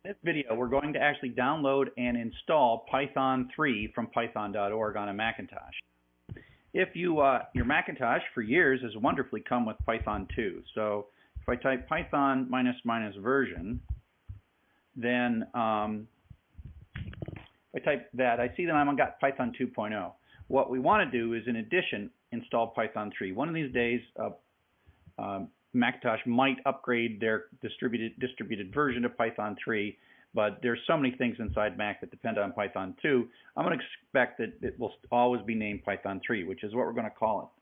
In this video, we're going to actually download and install Python 3 from python.org on a Macintosh. If you, your Macintosh for years has wonderfully come with Python 2. So if I type Python ---- version, then if I type that, I see that I've got Python 2.0. What we want to do is, in addition, install Python 3. One of these days, Macintosh might upgrade their distributed version of Python 3, but there's so many things inside Mac that depend on Python 2. I'm going to expect that it will always be named Python 3, which is what we're going to call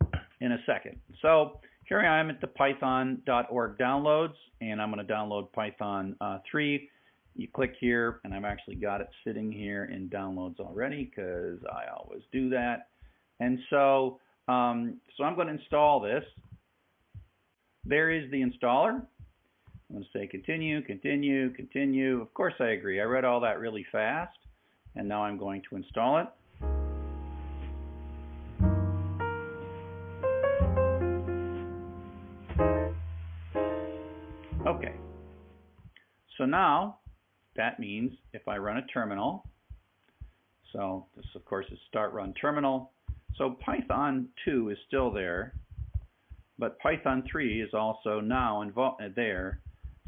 it in a second. So here I am at the python.org downloads, and I'm going to download Python 3. You click here, and I've actually got it sitting here in downloads already because I always do that. And so I'm going to install this. There is the installer. I'm going to say continue, continue, continue. Of course I agree. I read all that really fast, and now I'm going to install it. Okay. So now that means if I run a terminal, so this of course is start run terminal. So Python 2 is still there, but Python 3 is also now there.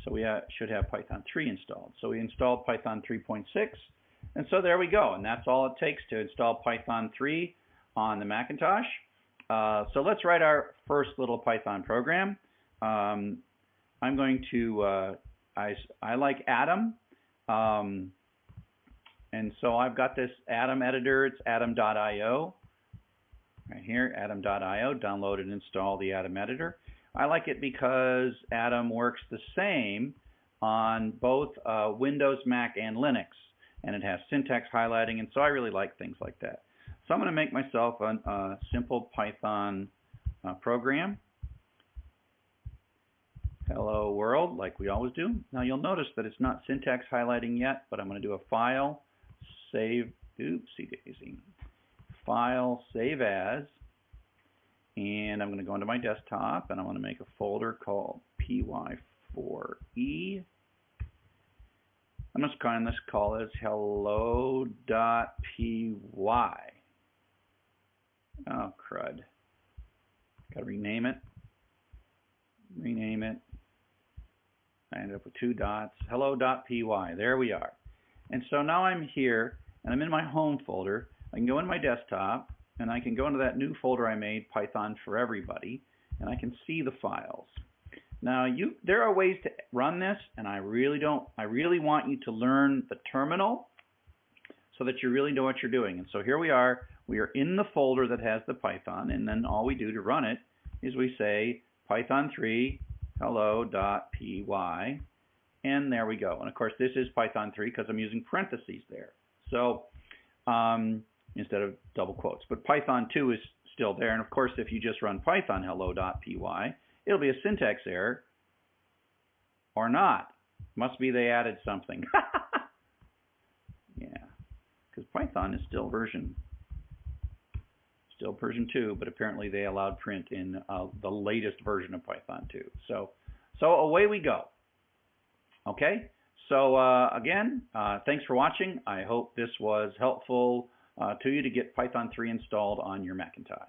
So we should have Python 3 installed. So we installed Python 3.6, and so there we go. And that's all it takes to install Python 3 on the Macintosh. So let's write our first little Python program. I'm going to, I like Atom. And so I've got this Atom editor. It's atom.io. Right here, atom.io, download and install the Atom editor. I like it because Atom works the same on both Windows, Mac, and Linux, and it has syntax highlighting, and so I really like things like that. So I'm going to make myself a simple Python program. Hello world, like we always do. Now you'll notice that it's not syntax highlighting yet, but I'm going to do a file, save, oopsie daisy. File, save as, and I'm going to go into my desktop, and I want to make a folder called py4e. I'm just going to call this hello.py. Oh, crud. Got to rename it. Rename it. I ended up with 2 dots. Hello.py. There we are. And so now I'm here, and I'm in my home folder. I can go in my desktop, and I can go into that new folder I made, Python for Everybody, and I can see the files. Now, there are ways to run this, and I really want you to learn the terminal so that you really know what you're doing. And so here we are in the folder that has the Python, and then all we do to run it is we say Python 3 hello.py, and there we go. And of course, this is Python 3 because I'm using parentheses there. So instead of double quotes. But Python 2 is still there. And of course, if you just run Python hello.py, it'll be a syntax error or not. Must be they added something. Yeah, because Python is still version 2, but apparently they allowed print in the latest version of Python 2. So away we go. Okay, so again, thanks for watching. I hope this was helpful to you to get Python 3 installed on your Macintosh.